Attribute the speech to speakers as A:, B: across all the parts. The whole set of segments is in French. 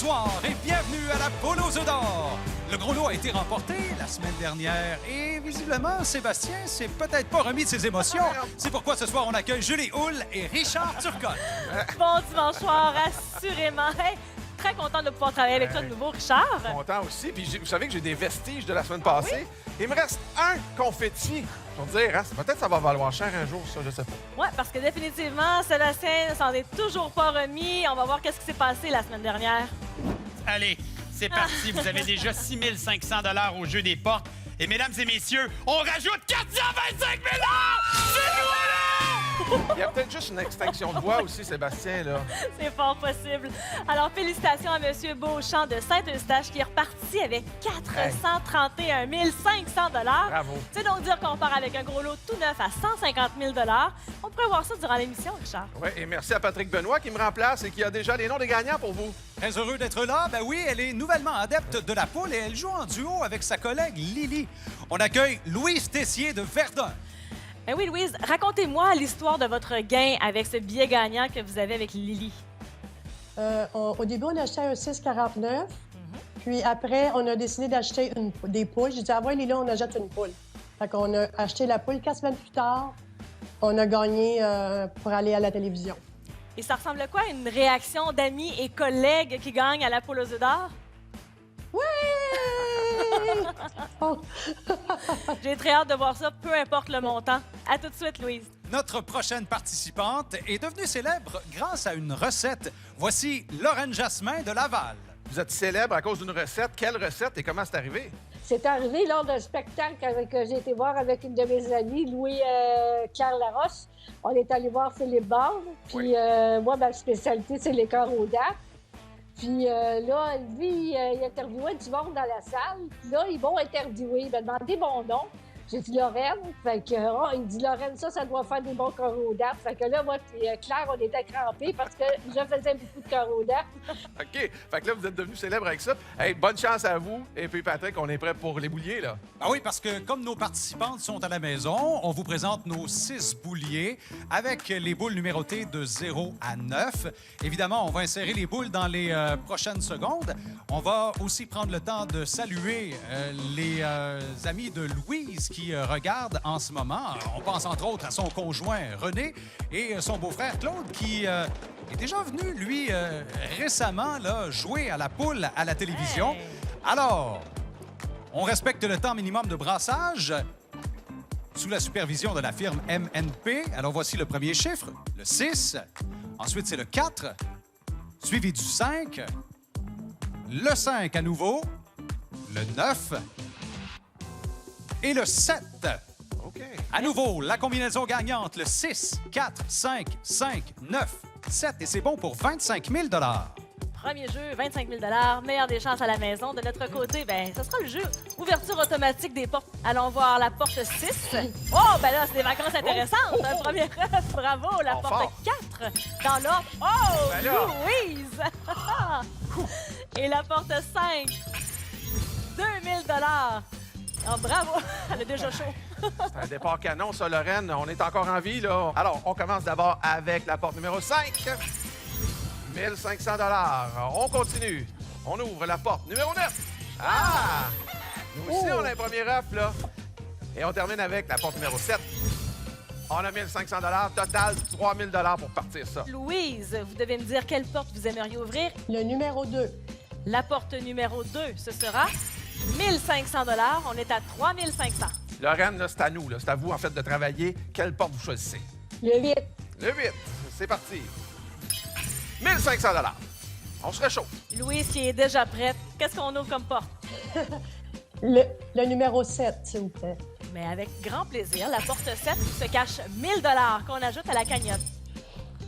A: bonsoir et bienvenue à la poule aux œufs d'or. Le gros lot a été remporté la semaine dernière et visiblement, Sébastien s'est peut-être pas remis de ses émotions. C'est pourquoi ce soir, on accueille Julie Houle et Richard Turcotte.
B: Bon dimanche soir, assurément. Hey, très content de pouvoir travailler avec toi de nouveau, Richard.
C: Content aussi. Puis vous savez que j'ai des vestiges de la semaine passée. Il me reste un confetti. Je veux dire, hein, peut-être ça va valoir cher un jour, ça, je sais pas.
B: Oui, parce que définitivement, Sébastien ne s'en est toujours pas remis. On va voir qu'est-ce qui s'est passé la semaine dernière.
D: Allez, c'est parti. Vous avez déjà 6 500 $ au jeu des portes. Et mesdames et messieurs, on rajoute 425 000 $! C'est nous, là!
C: Il y a peut-être juste une extinction de voix aussi, Sébastien, là.
B: C'est fort possible. Alors, félicitations à M. Beauchamp de Saint-Eustache qui est reparti avec 431 500 $.
C: Bravo.
B: C'est donc dire qu'on part avec un gros lot tout neuf à 150 000 $. On pourrait voir ça durant l'émission, Richard.
C: Oui, et merci à Patrick Benoît qui me remplace et qui a déjà les noms des gagnants pour vous.
A: Très heureux d'être là. Ben oui, elle est nouvellement adepte de la poule et elle joue en duo avec sa collègue Lily. On accueille Louise Tessier de Verdun.
B: Ben oui, Louise, racontez-moi l'histoire de votre gain avec ce billet gagnant que vous avez avec Lily.
E: Au début, on a acheté un 6,49. Puis après, on a décidé d'acheter des poules. J'ai dit, ah ouais, Lily, on achète une poule. Fait qu'on a acheté la poule 4 semaines plus tard. On a gagné pour aller à la télévision.
B: Et ça ressemble à quoi, une réaction d'amis et collègues qui gagnent à la poule aux œufs d'or?
E: Ouais! Oh.
B: J'ai très hâte de voir ça, peu importe le montant. À tout de suite, Louise.
A: Notre prochaine participante est devenue célèbre grâce à une recette. Voici Lorraine Jasmin de Laval.
C: Vous êtes célèbre à cause d'une recette. Quelle recette et comment c'est arrivé?
F: C'est arrivé lors d'un spectacle que j'ai été voir avec une de mes amies, Louis-Claire Laroche. On est allé voir Philippe Bard. Puis moi, ma spécialité, c'est les cœurs aux dents. Puis là, lui, il interviewait du monde dans la salle. Puis là, ils m'ont interviewé. Il m'a demandé mon nom. J'ai dit Lorraine. Fait que, il me dit Lorraine, ça doit faire des bons cœurs aux dents. Fait que là, moi et Claire, on était crampés parce que je faisais beaucoup de cœurs aux dents.
C: OK. Fait que là, vous êtes devenu célèbre avec ça. Hey, bonne chance à vous. Et puis, Patrick, on est prêt pour les bouliers, là.
A: Ah oui, parce que comme nos participantes sont à la maison, on vous présente nos 6 bouliers avec les boules numérotées de 0 à 9. Évidemment, on va insérer les boules dans les prochaines secondes. On va aussi prendre le temps de saluer les amis de Louise qui regardent en ce moment. On pense entre autres à son conjoint René et son beau-frère Claude qui est déjà venu, lui, récemment, là, jouer à la poule à la télévision.
B: Hey.
A: Alors, on respecte le temps minimum de brassage sous la supervision de la firme MNP. Alors, voici le premier chiffre, le 6. Ensuite, c'est le 4, suivi du 5. Le 5 à nouveau. Le 9. Et le 7.
C: OK.
A: À nouveau, la combinaison gagnante, le 6, 4, 5, 5, 9, 7. Et c'est bon pour 25 000 $.
B: Premier jeu, 25 000 $. Meilleure des chances à la maison. De notre côté, ben, ce sera le jeu. Ouverture automatique des portes. Allons voir la porte 6. Oh, ben là, c'est des vacances intéressantes. Un premier œuf, bravo. La
C: Bon,
B: porte
C: fort.
B: 4 dans l'ordre. Oh,
C: Ben là.
B: Louise! Et la porte 5. 2 000 $. Oh, bravo. Elle a déjà chaud.
C: C'est un départ canon, ça, Lorraine. On est encore en vie, là. Alors, on commence d'abord avec la porte numéro 5. 1 500 $. On continue. On ouvre la porte numéro 9. Ah! Nous aussi, on a un premier œuf, là. Et on termine avec la porte numéro 7. On a 1 500 $. Total, 3 000 $ pour partir ça.
B: Louise, vous devez me dire quelle porte vous aimeriez ouvrir.
E: Le numéro 2.
B: La porte numéro 2, ce sera 1 500 $. On est à 3 500.
C: Lorraine, là, c'est à nous, là. C'est à vous, en fait, de travailler. Quelle porte vous choisissez?
F: Le 8.
C: Le 8. C'est parti. 1 500 $. On se réchauffe.
B: Louise qui est déjà prête. Qu'est-ce qu'on ouvre comme porte?
E: Le numéro 7, s'il vous plaît.
B: Mais avec grand plaisir, la porte 7 se cache 1 000 $ qu'on ajoute à la cagnotte.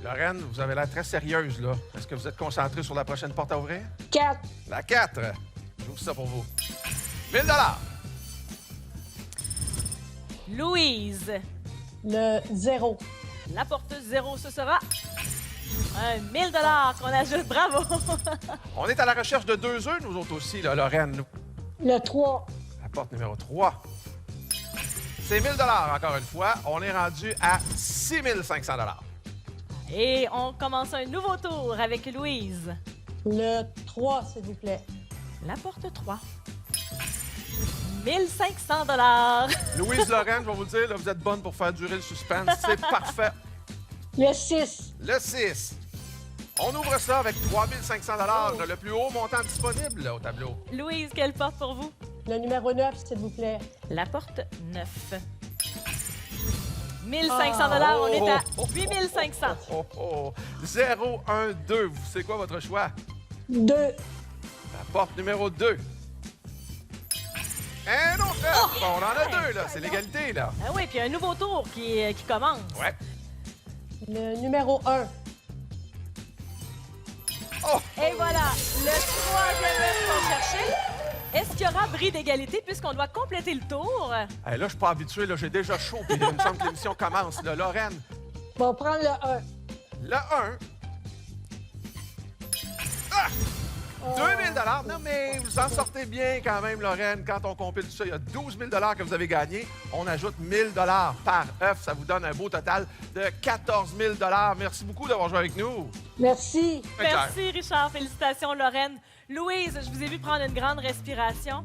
C: Lorraine, vous avez l'air très sérieuse, là. Est-ce que vous êtes concentrée sur la prochaine porte à ouvrir?
F: 4.
C: La 4. J'ouvre ça pour vous. 1 000 $.
B: Louise,
E: Le 0.
B: la porte 0, ce sera 1 000 $ qu'on ajoute. Bravo!
C: On est à la recherche de 2 œufs, nous autres aussi, là, Lorraine.
F: Le 3.
C: La porte numéro 3. C'est 1 000 $ encore une fois. On est rendu à 6 500 $.
B: Et on commence un nouveau tour avec Louise.
E: Le 3, s'il vous plaît.
B: La porte 3. 1500 $.
C: Louise Lorraine, je vais vous le dire, là, vous êtes bonne pour faire durer le suspense. C'est parfait.
F: Le 6.
C: Le 6. On ouvre ça avec 3500 $, le plus haut montant disponible là, au tableau.
B: Louise, quelle porte pour vous?
E: Le numéro 9, s'il vous plaît.
B: La porte 9. 1500 $, on est à 8500.
C: Oh, oh. 0, 1, 2. C'est quoi votre choix?
F: 2.
C: La porte numéro 2. Un autre œuf! Bon, on en a deux, là. C'est l'égalité, là.
B: Ah oui, puis un nouveau tour qui commence.
C: Ouais.
E: Le numéro 1.
C: Oh!
B: Et voilà, le troisième œuf qu'on cherchait. Est-ce qu'il y aura bris d'égalité puisqu'on doit compléter le tour?
C: Hey, là, je suis pas habitué, là. J'ai déjà chaud, puis il me semble que l'émission commence, là. Lorraine,
F: On va prendre le 1.
C: le 1. Ah! 2000 $. Non, mais vous en sortez bien quand même, Lorraine. Quand on compile tout ça, il y a 12 000 $ que vous avez gagné. On ajoute 1 000 $ par œuf. Ça vous donne un beau total de 14 000 $. Merci beaucoup d'avoir joué avec nous.
F: Merci.
C: Très clair.
B: Merci, Richard. Félicitations, Lorraine. Louise, je vous ai vu prendre une grande respiration.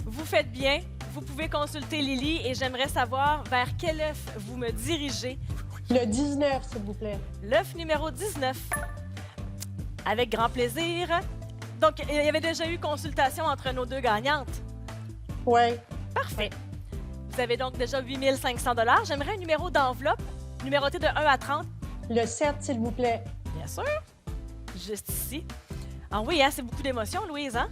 B: Vous faites bien. Vous pouvez consulter Lily et j'aimerais savoir vers quel œuf vous me dirigez.
E: Le 19, s'il vous plaît.
B: L'œuf numéro 19. Avec grand plaisir. Donc, il y avait déjà eu consultation entre nos deux gagnantes.
E: Oui.
B: Parfait. Vous avez donc déjà 8500 $. J'aimerais un numéro d'enveloppe, numéroté de 1 à 30.
E: Le 7, s'il vous plaît.
B: Bien sûr. Juste ici. Ah oui, hein, c'est beaucoup d'émotions, Louise, hein?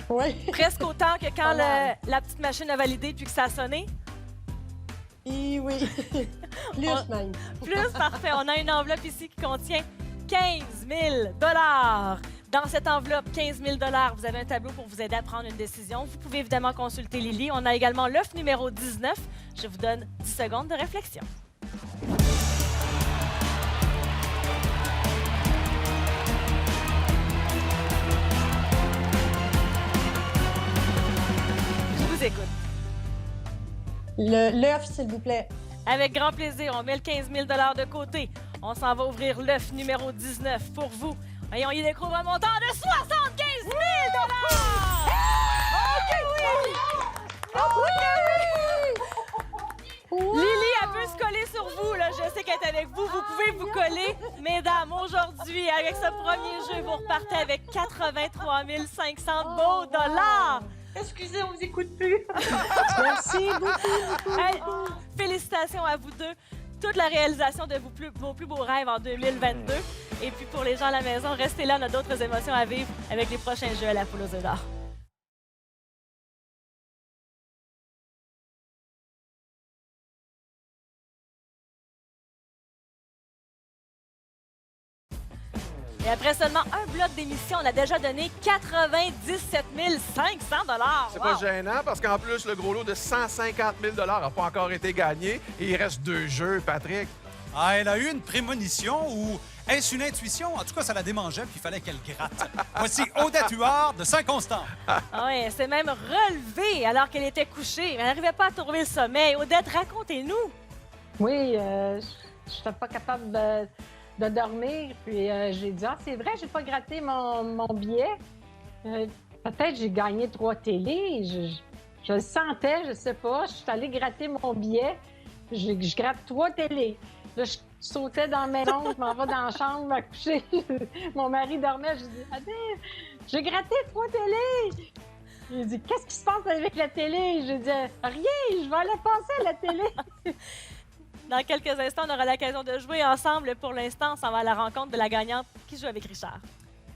E: Oui.
B: Presque autant que quand
E: Pas mal.
B: la petite machine a validé puis que ça a sonné.
E: Et oui. Plus même.
B: Plus, parfait. On a une enveloppe ici qui contient 15 000 $. Dans cette enveloppe, 15 000 $, vous avez un tableau pour vous aider à prendre une décision. Vous pouvez évidemment consulter Lily. On a également l'œuf numéro 19. Je vous donne 10 secondes de réflexion. Je vous écoute.
E: L'œuf, s'il vous plaît.
B: Avec grand plaisir, on met le 15 000 $ de côté. On s'en va ouvrir l'œuf numéro 19 pour vous. Et on y découvre un montant de 75 000 $! Oh que oui! Oh que oui! Lily, elle peut se coller sur vous. Là. Je sais qu'elle est avec vous. Vous pouvez vous coller. Mesdames, aujourd'hui, avec ce premier jeu, vous repartez avec 83 500 beaux dollars.
G: Excusez, on vous écoute plus.
E: Merci beaucoup.
B: Hey, félicitations à vous deux. Toute la réalisation de vos plus beaux rêves en 2022. Et puis pour les gens à la maison, restez là, on a d'autres émotions à vivre avec les prochains jeux à la poule aux œufs d'or. Et après seulement un bloc d'émission, on a déjà donné 97 500 $.
C: C'est
B: Wow!
C: pas gênant parce qu'en plus, le gros lot de 150 000 $ n'a pas encore été gagné. Et il reste 2 jeux, Patrick.
A: Ah, elle a eu une prémonition ou est-ce une intuition? En tout cas, ça la démangeait puis il fallait qu'elle gratte. Voici Odette Huard de Saint-Constant.
B: Ah oui, elle s'est même relevée alors qu'elle était couchée. Elle n'arrivait pas à trouver le sommeil. Odette, racontez-nous.
F: Oui, je n'étais pas capable de dormir. Puis j'ai dit, ah, c'est vrai, j'ai pas gratté mon billet. Peut-être j'ai gagné 3 télés. Je le sentais, je sais pas. Je suis allée gratter mon billet. Je gratte 3 télés. Là, je sautais dans la maison, je m'en vais dans la chambre, me coucher. Mon mari dormait, je dis, attends, j'ai gratté 3 télés. Il dit, qu'est-ce qui se passe avec la télé? Je dis, rien, je vais aller passer à la télé.
B: Dans quelques instants, on aura l'occasion de jouer ensemble. Pour l'instant, on s'en va à la rencontre de la gagnante qui joue avec Richard.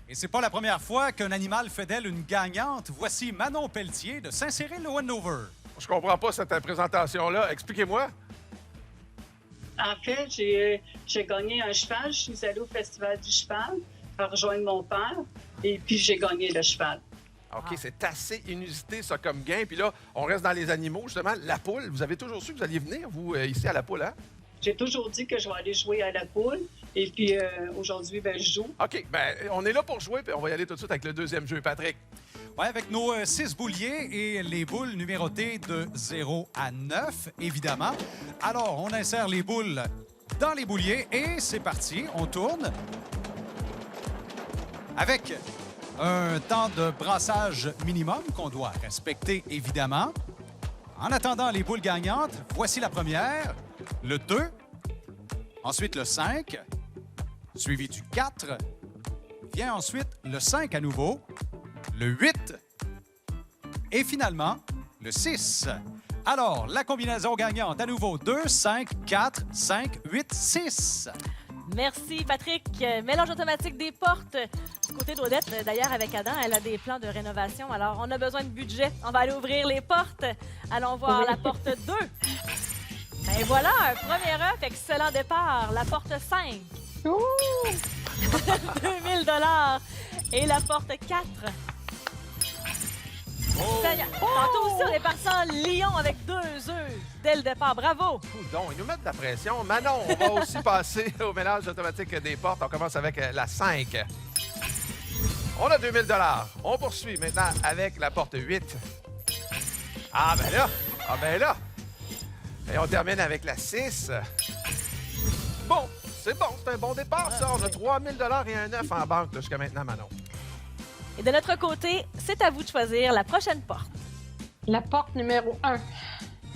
A: Et c'est pas la première fois qu'un animal fait d'elle une gagnante. Voici Manon Pelletier de Saint-Cyril-Lowenhover.
C: Je comprends pas cette présentation-là. Expliquez-moi.
G: En fait, j'ai gagné un cheval. Je suis allée au Festival du cheval pour rejoindre mon père. Et puis, j'ai gagné le cheval.
C: OK, c'est assez inusité, ça, comme gain. Puis là, on reste dans les animaux, justement. La poule, vous avez toujours su que vous alliez venir, vous, ici, à la poule, hein?
G: J'ai toujours dit que je vais aller jouer à la poule. Et puis, aujourd'hui, ben, je joue.
C: OK, bien, on est là pour jouer, puis on va y aller tout de suite avec le deuxième jeu, Patrick.
A: Ouais, avec nos 6 bouliers et les boules numérotées de 0 à 9, évidemment. Alors, on insère les boules dans les bouliers et c'est parti. On tourne. avec un temps de brassage minimum qu'on doit respecter, évidemment. En attendant les boules gagnantes, voici la première, le 2, ensuite le 5, suivi du 4, vient ensuite le 5 à nouveau, le 8 et finalement le 6. Alors, la combinaison gagnante, à nouveau 2, 5, 4, 5, 8, 6.
B: Merci, Patrick. Mélange automatique des portes. Du côté d'Odette, d'ailleurs, avec Adam, elle a des plans de rénovation. Alors, on a besoin de budget. On va aller ouvrir les portes. Allons voir la porte 2. Et voilà, un premier œuf. Excellent départ. La porte 5. 2000 $. Et la porte 4. Tantôt aussi, on est parti en lion avec 2 œufs dès le départ. Bravo!
C: Donc, ils nous mettent de la pression. Manon, on va aussi passer au mélange automatique des portes. On commence avec la 5. On a 2000 $. On poursuit maintenant avec la porte 8. Ah, ben là! Ah, ben là! Et on termine avec la 6. Bon, c'est bon, c'est un bon départ, ça. On a 3000 $ et un œuf en banque là, jusqu'à maintenant, Manon.
B: Et de notre côté, c'est à vous de choisir la prochaine porte.
F: La porte numéro 1.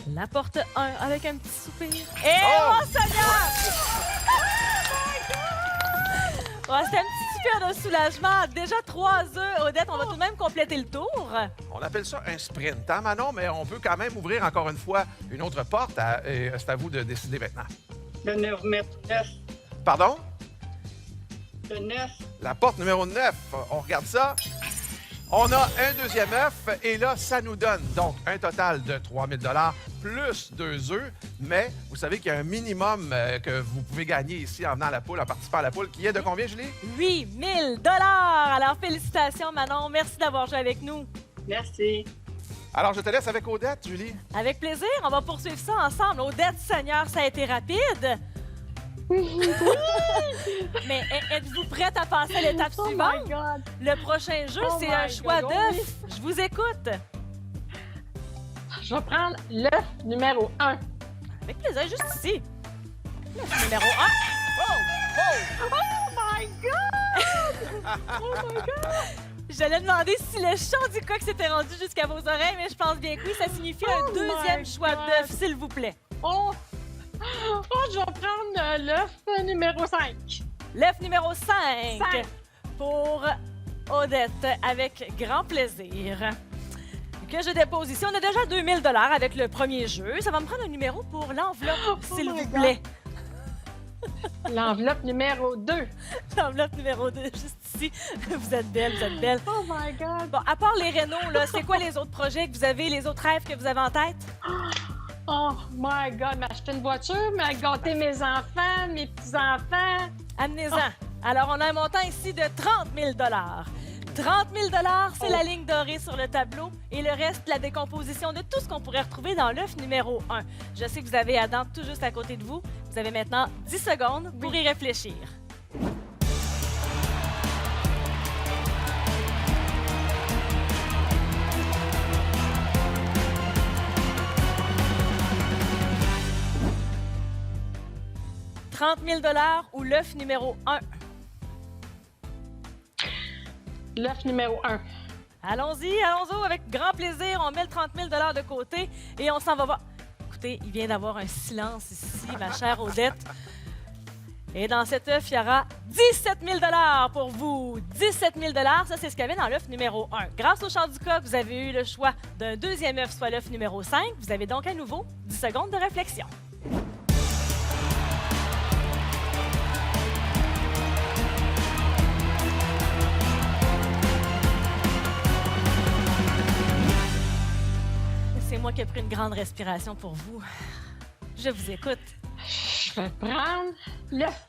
B: La porte 1 avec un petit soupir. Et oh, Seigneur! Oh, c'était un petit soupir de soulagement. Déjà 3 œufs. Odette, on va tout de même compléter le tour.
C: On appelle ça un sprint, hein, Manon? Mais on peut quand même ouvrir encore une fois une autre porte. Et c'est à vous de décider maintenant.
G: Le numéro 9.
C: Pardon?
G: Le 9.
C: La porte numéro 9. On regarde ça. On a un deuxième œuf et là, ça nous donne donc un total de 3000 $ plus 2 œufs. Mais vous savez qu'il y a un minimum que vous pouvez gagner ici en venant à la poule, en participant à la poule, qui est de combien, Julie?
B: 8000 $. Alors, félicitations, Manon. Merci d'avoir joué avec nous.
G: Merci.
C: Alors, je te laisse avec Odette, Julie.
B: Avec plaisir, on va poursuivre ça ensemble. Odette, Seigneur, ça a été rapide. Mais êtes-vous prête à passer à l'étape
F: Oh my
B: suivante?
F: God!
B: Le prochain jeu,
F: Oh
B: c'est
F: my
B: un choix
F: God,
B: d'œuf.
F: oui.
B: Je vous écoute.
F: Je vais prendre l'œuf numéro 1.
B: Avec plaisir, juste ici. L'œuf numéro 1.
F: Oh my God! Oh my God!
B: J'allais demander si le chant du coq s'était rendu jusqu'à vos oreilles, mais je pense bien que oui, ça signifie un
F: Oh
B: deuxième
F: my
B: choix
F: God.
B: d'œuf, s'il vous plaît.
F: Oh! Oh, je vais prendre l'œuf numéro 5.
B: L'œuf numéro 5
F: 5.
B: pour Odette, avec grand plaisir. Que je dépose ici. On a déjà 2000 $ avec le premier jeu. Ça va me prendre un numéro pour l'enveloppe, s'il
F: my
B: vous
F: God.
B: plaît.
F: L'enveloppe numéro 2.
B: L'enveloppe numéro 2, juste ici. Vous êtes belle, vous êtes belle.
F: Oh my God!
B: Bon, à part les rénaux, là, c'est quoi les autres projets que vous avez, les autres rêves que vous avez en tête?
F: Oh my God! M'acheter une voiture, me gâter mes enfants, mes petits-enfants.
B: Amenez-en. Alors, on a un montant ici de 30 000 $. 30 000 $, c'est la ligne dorée sur le tableau. Et le reste, la décomposition de tout ce qu'on pourrait retrouver dans l'œuf numéro 1. Je sais que vous avez Adam tout juste à côté de vous. Vous avez maintenant 10 secondes pour y réfléchir. « 30 000 $ ou l'œuf numéro 1?
F: L'œuf numéro 1.
B: Allons-y, allons-y, avec grand plaisir. On met le 30 000 $ de côté et on s'en va voir. Écoutez, il vient d'avoir un silence ici, ma chère Odette. Et dans cet œuf, il y aura 17 000 $ pour vous. 17 000 $, ça, c'est ce qu'il y avait dans l'œuf numéro 1. Grâce au chant du coq, vous avez eu le choix d'un deuxième œuf, soit l'œuf numéro 5. Vous avez donc à nouveau 10 secondes de réflexion. C'est moi qui ai pris une grande respiration pour vous. Je vous écoute.
F: Je vais prendre l'œuf.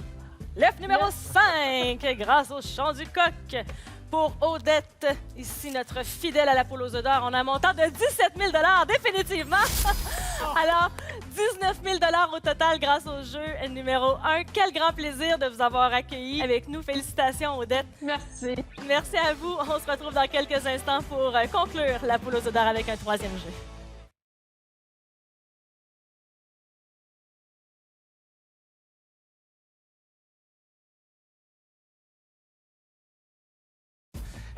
B: L'œuf numéro 5, grâce au chant du coq. Pour Odette, ici notre fidèle à la poule aux œufs d'or, on a un montant de 17 000 $ définitivement. Alors, 19 000 $ au total grâce au jeu numéro 1. Quel grand plaisir de vous avoir accueillis avec nous. Félicitations, Odette.
F: Merci.
B: Merci à vous. On se retrouve dans quelques instants pour conclure la poule aux œufs d'or avec un troisième jeu.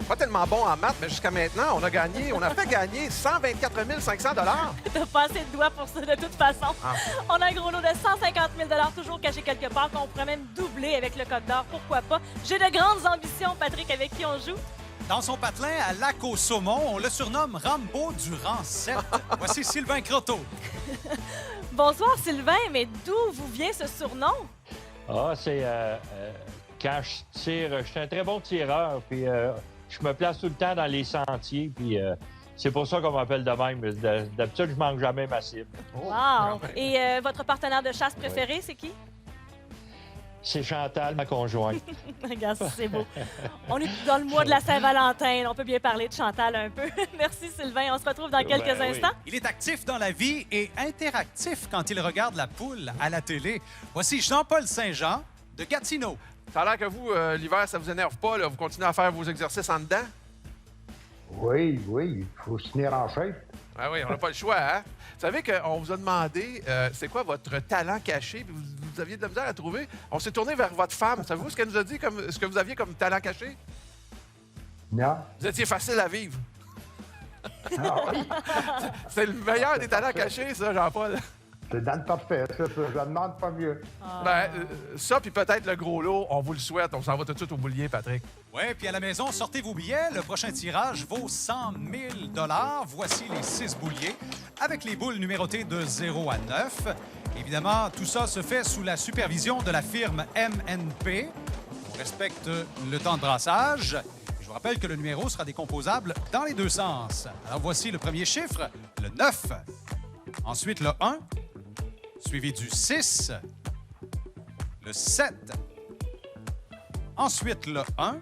C: pas tellement bon en maths, mais jusqu'à maintenant, on a fait gagner 124 500
B: T'as pas assez de doigts pour ça de toute façon.
C: Ah.
B: On a un gros lot de 150 000 toujours caché quelque part qu'on pourrait même doubler avec le code d'or. Pourquoi pas? J'ai de grandes ambitions, Patrick, avec qui on joue.
A: Dans son patelin à Lac au Saumon, on le surnomme Rambo du rang 7. Voici Sylvain Croteau.
B: Bonsoir, Sylvain, mais d'où vous vient ce surnom?
H: Ah, c'est quand je tire, je suis un très bon tireur, puis je me place tout le temps dans les sentiers, puis c'est pour ça qu'on m'appelle de même. D'habitude, je manque jamais ma cible.
B: Wow! Et votre partenaire de chasse préféré, c'est qui?
H: C'est Chantal, ma conjointe.
B: Regarde, c'est beau. On est dans le mois de la Saint-Valentin. On peut bien parler de Chantal un peu. Merci, Sylvain. On se retrouve dans quelques
H: oui.
B: instants.
A: Il est actif dans la vie et interactif quand il regarde la poule à la télé. Voici Jean-Paul Saint-Jean de Gatineau.
C: Ça a l'air que vous, l'hiver, ça vous énerve pas, là. Vous continuez à faire vos exercices en dedans?
I: Oui, il faut se tenir en shape.
C: Ah oui, on n'a pas le choix, hein? Vous savez qu'on vous a demandé c'est quoi votre talent caché, puis vous aviez de la misère à trouver. On s'est tourné vers votre femme. Savez-vous ce qu'elle nous a dit, ce que vous aviez comme talent caché?
I: Non?
C: Vous étiez facile à vivre.
I: Ah oui?
C: C'est le meilleur des talents cachés, ça, Jean-Paul.
I: C'est dans le parfait, ça. Je ne demande pas mieux.
C: Ben, ça, puis peut-être le gros lot, on vous le souhaite. On s'en va tout de suite au boulier, Patrick.
A: Oui, puis à la maison, sortez vos billets. Le prochain tirage vaut 100 000 $. Voici les 6 bouliers avec les boules numérotées de 0 à 9. Évidemment, tout ça se fait sous la supervision de la firme MNP. On respecte le temps de brassage. Je vous rappelle que le numéro sera décomposable dans les deux sens. Alors voici le premier chiffre, le 9. Ensuite, le 1, suivi du 6, le 7, ensuite le 1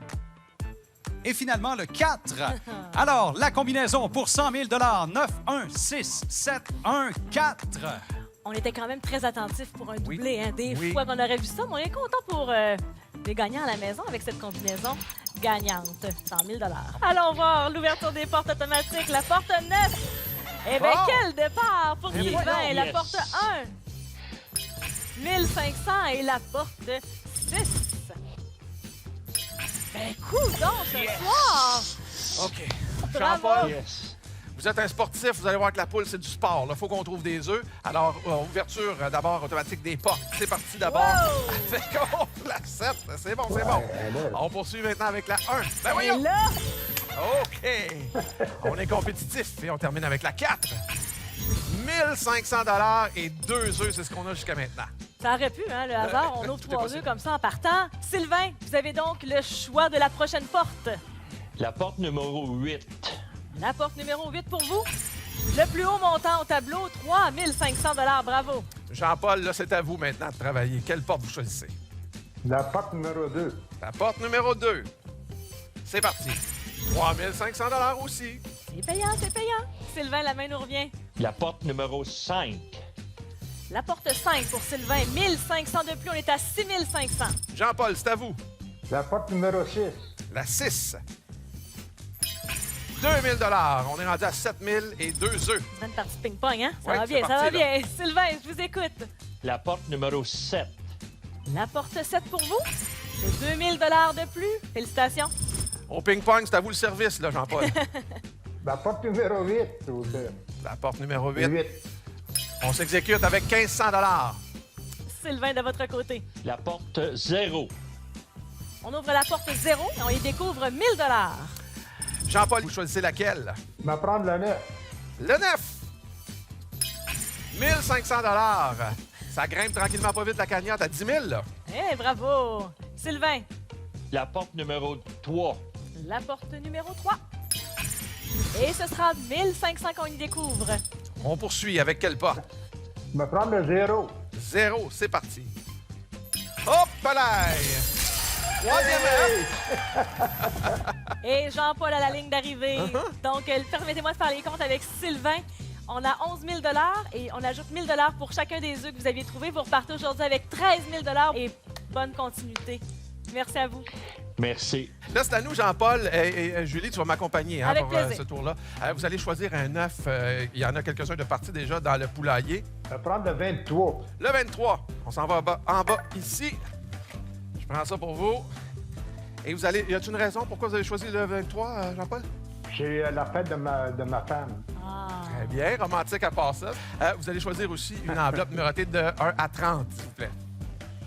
A: et finalement le 4. Alors, la combinaison pour 100 000 $, 9, 1, 6, 7, 1, 4.
B: On était quand même très attentifs pour un
A: Oui.
B: doublé. Hein? Des
C: Oui.
B: fois qu'on aurait vu ça, mais on est content pour les gagnants à la maison avec cette combinaison gagnante. 100 000 $. Allons voir l'ouverture des portes automatiques. La porte 9. Eh bien,
C: Bon.
B: quel départ pour
C: Mais
B: Sylvain.
C: voyons.
B: La
H: Yes.
B: porte 1. 1500 et la porte 6. Ben, coudonc ce soir!
C: OK.
B: Bravo.
C: Jean-Paul,
H: Yes.
C: vous êtes un sportif. Vous allez voir que la poule, c'est du sport. Il faut qu'on trouve des œufs. Alors, ouverture d'abord automatique des portes. C'est parti d'abord
B: Wow!
C: avec la 7. C'est bon, c'est bon. On poursuit maintenant avec la 1. Ben
B: Et
C: voyons!
B: là,
C: OK. On est compétitif et on termine avec la 4. 1500 $ et 2 œufs, c'est ce qu'on a jusqu'à maintenant.
B: ça aurait pu, hein, le hasard. On ouvre
C: tout est
B: 3
C: possible.
B: œufs comme ça en partant. Sylvain, vous avez donc le choix de la prochaine porte.
H: La porte numéro 8.
B: La porte numéro 8 pour vous. Le plus haut montant au tableau, 3 500 $. Bravo.
C: Jean-Paul, là, c'est à vous maintenant de travailler. Quelle porte vous choisissez?
I: La porte numéro 2.
C: La porte numéro 2. C'est parti. 3 500 $ aussi.
B: C'est payant, c'est payant. Sylvain, la main nous revient.
H: La porte numéro 5.
B: La porte 5 pour Sylvain, 1500 de plus. On est à 6500.
C: Jean-Paul, c'est à vous.
I: La porte numéro 6.
C: La 6. 2000 $. On est rendu à 7000 et 2 œufs.
B: C'est une partie de ping-pong, hein? Ça
C: Ouais,
B: va
C: c'est
B: bien, ça
C: parti,
B: va
C: là.
B: bien. Sylvain, je vous écoute.
H: La porte numéro 7.
B: La porte 7 pour vous. C'est 2000 $ de plus. Félicitations.
C: Au ping-pong, c'est à vous le service, là, Jean-Paul.
I: La porte numéro 8.
C: La porte numéro 8.
I: 8.
C: On s'exécute avec 1500 $.
B: Sylvain, de votre côté.
H: La porte 0.
B: On ouvre la porte 0 et on y découvre 1000 $.
C: Jean-Paul, vous choisissez laquelle?
I: Je vais prendre le 9.
C: Le 9. 1500 $. Ça grimpe tranquillement pas vite la cagnotte à 10 000, là.
B: Eh, bravo. Sylvain,
H: La porte numéro 3.
B: la porte numéro 3. Et ce sera 1500 qu'on y découvre.
C: On poursuit avec quelle porte?
I: Je vais prendre le 0.
C: 0, c'est parti. Hop là! Troisième œuf.
B: Et Jean-Paul à la ligne d'arrivée. Donc, permettez-moi de faire les comptes avec Sylvain. On a 11 000 $ et on ajoute 1 000 $ pour chacun des œufs que vous aviez trouvés. Vous repartez aujourd'hui avec 13 000 $ et bonne continuité. Merci à vous.
H: Merci.
C: Là, c'est à nous, Jean-Paul. Et Julie, tu vas m'accompagner
B: Avec
C: pour
B: plaisir.
C: ce tour-là. Vous allez choisir un œuf. Il y en a quelques-uns de partis déjà dans le poulailler.
I: Je vais prendre le 23.
C: Le 23. On s'en va en bas ici. Je prends ça pour vous. Et vous allez... Y a-t-il une raison pourquoi vous avez choisi le 23, Jean-Paul?
I: C'est la fête de ma femme.
B: Ah.
C: Très bien, romantique à part ça. Vous allez choisir aussi une enveloppe numérotée de 1 à 30, s'il vous plaît.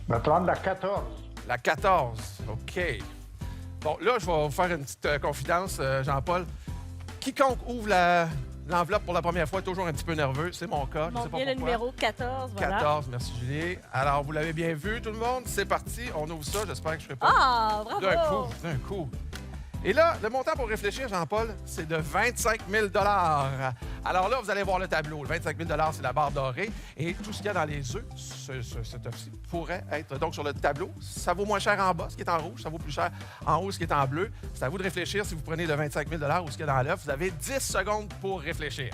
I: Je vais prendre la 14.
C: La 14, OK. Bon, là, je vais vous faire une petite confidence, Jean-Paul. Quiconque ouvre l'enveloppe pour la première fois est toujours un petit peu nerveux. C'est mon cas. Je sais
B: Montre
C: pas
B: bien le
C: pourquoi.
B: numéro 14, voilà.
C: 14, merci Julie. Alors, vous l'avez bien vu, tout le monde. C'est parti. On ouvre ça. J'espère que je ne ferai pas
B: Ah, bravo!
C: d'un coup. Et là, le montant pour réfléchir, Jean-Paul, c'est de 25 000 $. Alors là, vous allez voir le tableau. Le 25 000 $, c'est la barre dorée. Et tout ce qu'il y a dans les œufs, cet œuf-ci, pourrait être donc sur le tableau. Ça vaut moins cher en bas, ce qui est en rouge. Ça vaut plus cher en haut, ce qui est en bleu. C'est à vous de réfléchir si vous prenez le 25 000 $ ou ce qu'il y a dans l'œuf. Vous avez 10 secondes pour réfléchir.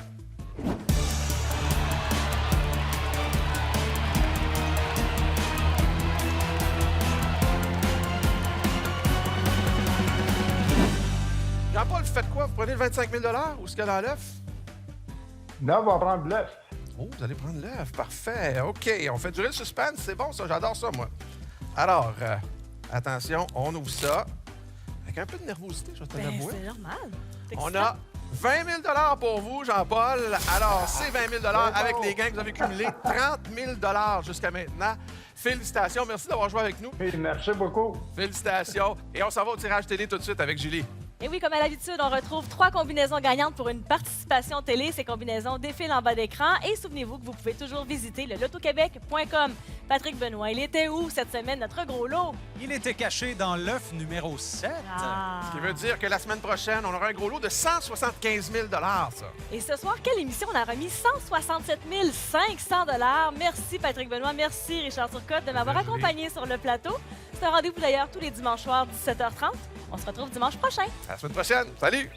C: Jean-Paul, vous faites quoi? Vous prenez le 25 000 $ ou ce qu'il y a dans l'œuf?
I: Là, on va prendre l'œuf.
C: Oh, vous allez prendre l'œuf. Parfait. OK. On fait durer le suspense. C'est bon, ça. J'adore ça, moi. Alors, attention, on ouvre ça. Avec un peu de nervosité, je vais te
B: Ben,
C: l'avouer.
B: c'est normal. C'est
C: On
B: excitant.
C: a 20 000 $ pour vous, Jean-Paul. Alors, c'est 20 000 $ avec les gains que vous avez cumulés. 30 000 $ jusqu'à maintenant. Félicitations. Merci d'avoir joué avec nous.
I: Et merci beaucoup.
C: Félicitations. Et on s'en va au tirage télé tout de suite avec Julie.
B: Et oui, comme à l'habitude, on retrouve 3 combinaisons gagnantes pour une participation télé. Ces combinaisons défilent en bas d'écran. Et souvenez-vous que vous pouvez toujours visiter le lotoquebec.com. Patrick Benoît, il était où cette semaine, notre gros lot?
A: Il était caché dans l'œuf numéro 7.
B: Ah.
C: Ce qui veut dire que la semaine prochaine, on aura un gros lot de 175 000 $, ça.
B: Et ce soir, quelle émission? On a remis 167 500 $. Merci Patrick Benoît, merci Richard Turcotte de m'avoir accompagné sur le plateau. C'est un rendez-vous d'ailleurs tous les dimanches soirs, 17h30. On se retrouve dimanche prochain.
C: À la semaine prochaine. Salut!